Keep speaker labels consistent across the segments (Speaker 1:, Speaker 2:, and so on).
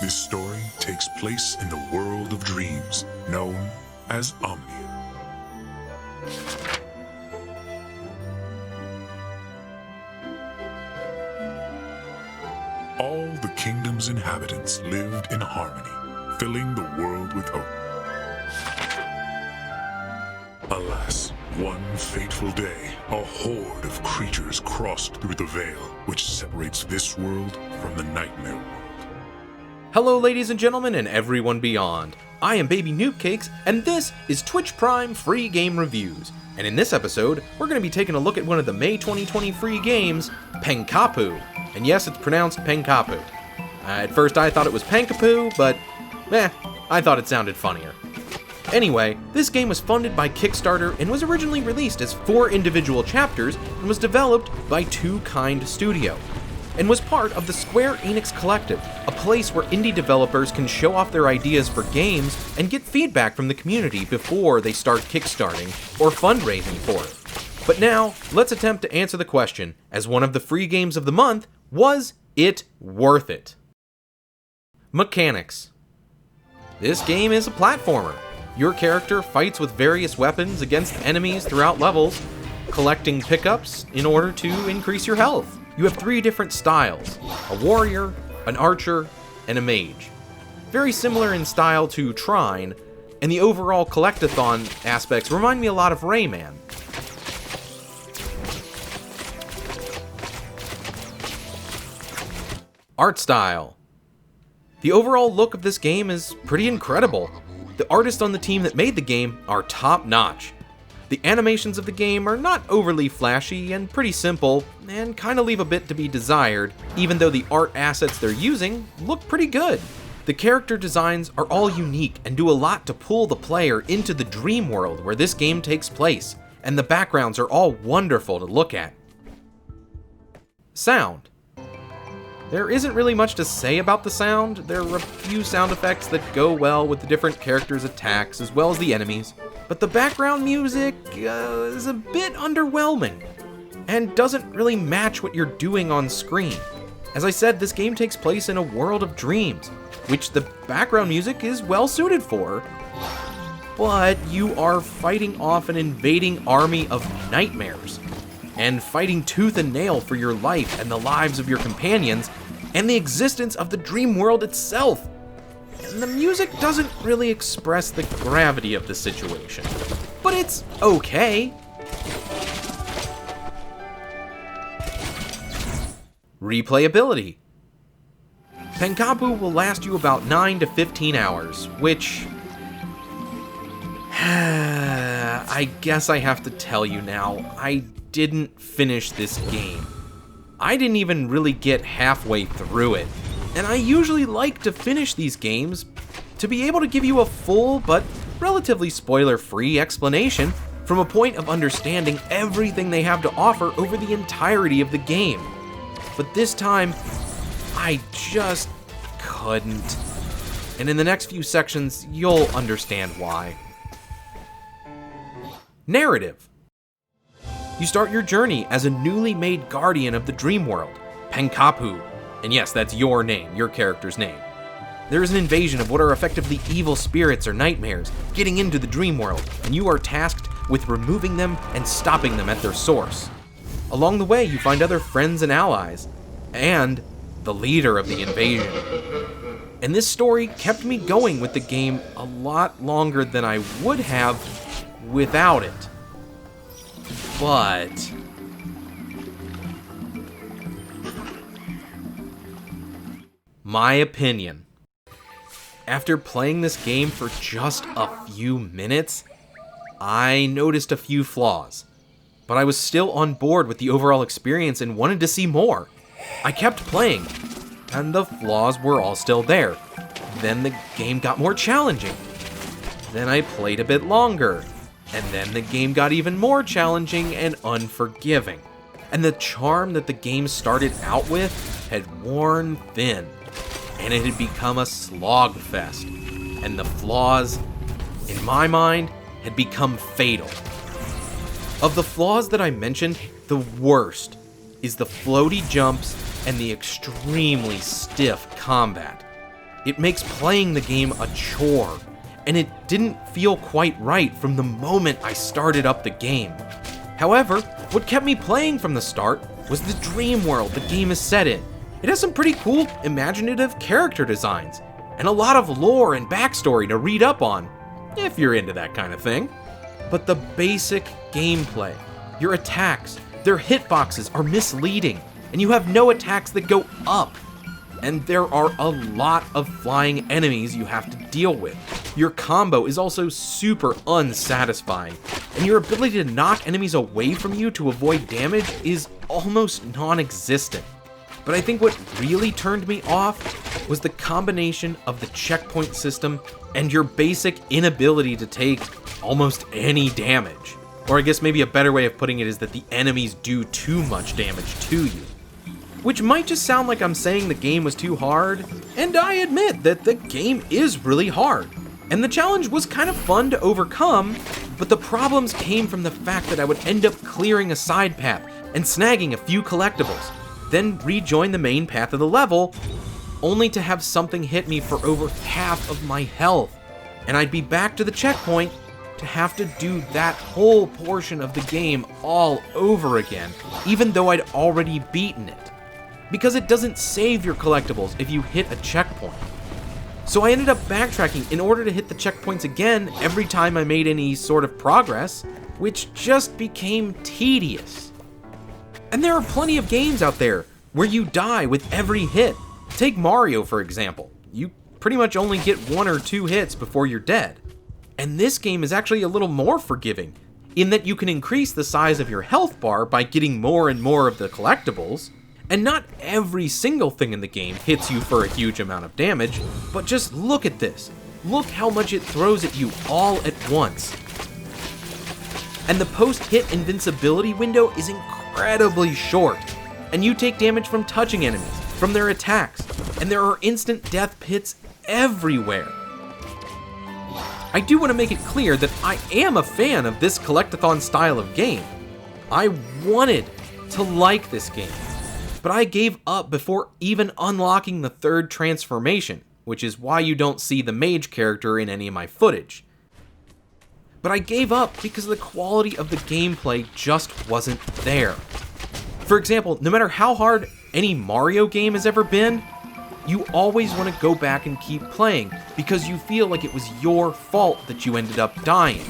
Speaker 1: This story takes place in the world of dreams, known as Omnia. All the kingdom's inhabitants lived in harmony, filling the world with hope. Alas, one fateful day, a horde of creatures crossed through the veil, which separates this world from the nightmare world.
Speaker 2: Hello ladies and gentlemen and everyone beyond. I am BabyNoobCakes and this is Twitch Prime Free Game Reviews. And in this episode, we're going to be taking a look at one of the May 2020 free games, Pankapu. And yes, it's pronounced Pankapu. At first I thought it was Pankapu, but I thought it sounded funnier. Anyway, this game was funded by Kickstarter and was originally released as 4 individual chapters and was developed by Two Kind Studio, and was part of the Square Enix Collective, a place where indie developers can show off their ideas for games and get feedback from the community before they start kickstarting or fundraising for it. But now, let's attempt to answer the question, as one of the free games of the month, was it worth it? Mechanics. This game is a platformer. Your character fights with various weapons against enemies throughout levels, collecting pickups in order to increase your health. You have 3 different styles: a warrior, an archer, and a mage. Very similar in style to Trine, and the overall collectathon aspects remind me a lot of Rayman. Art style. The overall look of this game is pretty incredible. The artists on the team that made the game are top-notch. The animations of the game are not overly flashy and pretty simple, and kind of leave a bit to be desired, even though the art assets they're using look pretty good. The character designs are all unique and do a lot to pull the player into the dream world where this game takes place, and the backgrounds are all wonderful to look at. Sound. There isn't really much to say about the sound. There are a few sound effects that go well with the different characters' attacks as well as the enemies, but the background music is a bit underwhelming and doesn't really match what you're doing on screen. As I said, this game takes place in a world of dreams, which the background music is well suited for, but you are fighting off an invading army of nightmares and fighting tooth and nail for your life and the lives of your companions and the existence of the dream world itself. And the music doesn't really express the gravity of the situation, but it's okay. Replayability. Pankapu will last you about 9 to 15 hours, which I guess I have to tell you now, I didn't finish this game. I didn't even really get halfway through it, and I usually like to finish these games to be able to give you a full but relatively spoiler-free explanation from a point of understanding everything they have to offer over the entirety of the game. But this time, I just couldn't. And in the next few sections, you'll understand why. Narrative. You start your journey as a newly made guardian of the dream world, Pankapu. And yes, that's your name, your character's name. There is an invasion of what are effectively evil spirits or nightmares getting into the dream world, and you are tasked with removing them and stopping them at their source. Along the way, you find other friends and allies, and the leader of the invasion. And this story kept me going with the game a lot longer than I would have without it. But my opinion. After playing this game for just a few minutes, I noticed a few flaws, but I was still on board with the overall experience and wanted to see more. I kept playing, and the flaws were all still there. Then the game got more challenging. Then I played a bit longer, and then the game got even more challenging and unforgiving. And the charm that the game started out with had worn thin, and it had become a slog fest. And the flaws, in my mind, had become fatal. Of the flaws that I mentioned, the worst is the floaty jumps and the extremely stiff combat. It makes playing the game a chore, and it didn't feel quite right from the moment I started up the game. However, what kept me playing from the start was the dream world the game is set in. It has some pretty cool, imaginative character designs, and a lot of lore and backstory to read up on, if you're into that kind of thing. But the basic gameplay, your attacks, their hitboxes are misleading, and you have no attacks that go up. And there are a lot of flying enemies you have to deal with. Your combo is also super unsatisfying, and your ability to knock enemies away from you to avoid damage is almost non-existent. But I think what really turned me off was the combination of the checkpoint system and your basic inability to take almost any damage. Or I guess maybe a better way of putting it is that the enemies do too much damage to you. Which might just sound like I'm saying the game was too hard, and I admit that the game is really hard. And the challenge was kind of fun to overcome, but the problems came from the fact that I would end up clearing a side path and snagging a few collectibles, then rejoin the main path of the level, only to have something hit me for over half of my health, and I'd be back to the checkpoint to have to do that whole portion of the game all over again, even though I'd already beaten it. Because it doesn't save your collectibles if you hit a checkpoint. So I ended up backtracking in order to hit the checkpoints again every time I made any sort of progress, which just became tedious. And there are plenty of games out there where you die with every hit. Take Mario, for example. You pretty much only get 1 or 2 hits before you're dead. And this game is actually a little more forgiving, in that you can increase the size of your health bar by getting more and more of the collectibles, and not every single thing in the game hits you for a huge amount of damage, but just look at this. Look how much it throws at you all at once. And the post-hit invincibility window is incredibly short, and you take damage from touching enemies, from their attacks, and there are instant death pits everywhere. I do want to make it clear that I am a fan of this collectathon style of game. I wanted to like this game, but I gave up before even unlocking the 3rd transformation, which is why you don't see the mage character in any of my footage. But I gave up because the quality of the gameplay just wasn't there. For example, no matter how hard any Mario game has ever been, you always want to go back and keep playing because you feel like it was your fault that you ended up dying.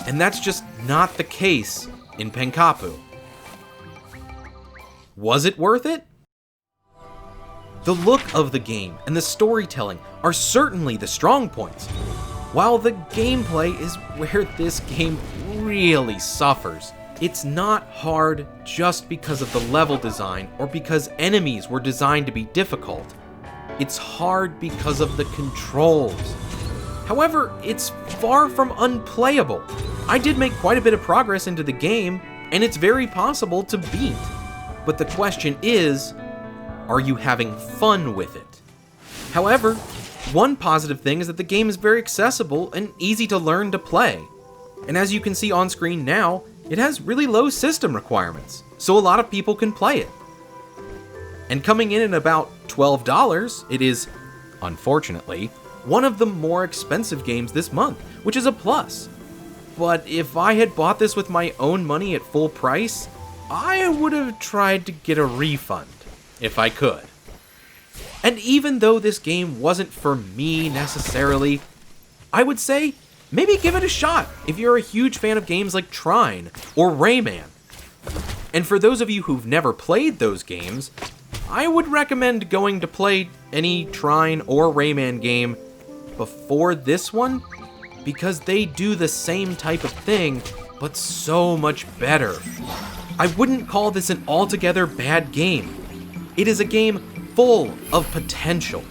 Speaker 2: And that's just not the case in Pankapu. Was it worth it? The look of the game and the storytelling are certainly the strong points, while the gameplay is where this game really suffers. It's not hard just because of the level design or because enemies were designed to be difficult. It's hard because of the controls. However, it's far from unplayable. I did make quite a bit of progress into the game, and it's very possible to beat. But the question is, are you having fun with it? However, one positive thing is that the game is very accessible and easy to learn to play. And as you can see on screen now, it has really low system requirements, so a lot of people can play it. And coming in at about $12, it is, unfortunately, one of the more expensive games this month, which is a plus. But if I had bought this with my own money at full price, I would have tried to get a refund, if I could. And even though this game wasn't for me necessarily, I would say maybe give it a shot if you're a huge fan of games like Trine or Rayman. And for those of you who've never played those games, I would recommend going to play any Trine or Rayman game before this one, because they do the same type of thing, but so much better. I wouldn't call this an altogether bad game. It is a game full of potential,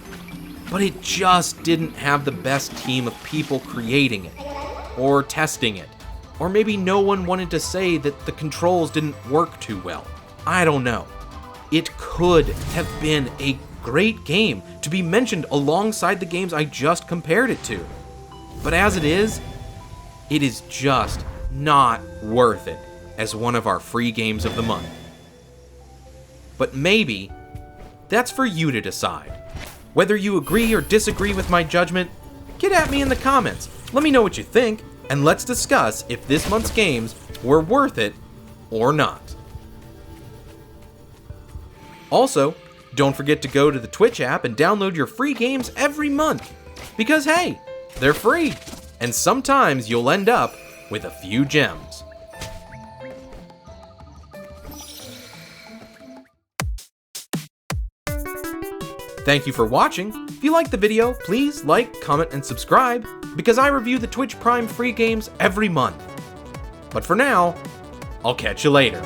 Speaker 2: but it just didn't have the best team of people creating it, or testing it, or maybe no one wanted to say that the controls didn't work too well. I don't know. It could have been a great game to be mentioned alongside the games I just compared it to. But as it is just not worth it as one of our free games of the month. But maybe that's for you to decide. Whether you agree or disagree with my judgment, get at me in the comments. Let me know what you think, and let's discuss if this month's games were worth it or not. Also, don't forget to go to the Twitch app and download your free games every month. Because hey, they're free, and sometimes you'll end up with a few gems. Thank you for watching. If you liked the video, please like, comment, and subscribe, because I review the Twitch Prime free games every month. But for now, I'll catch you later.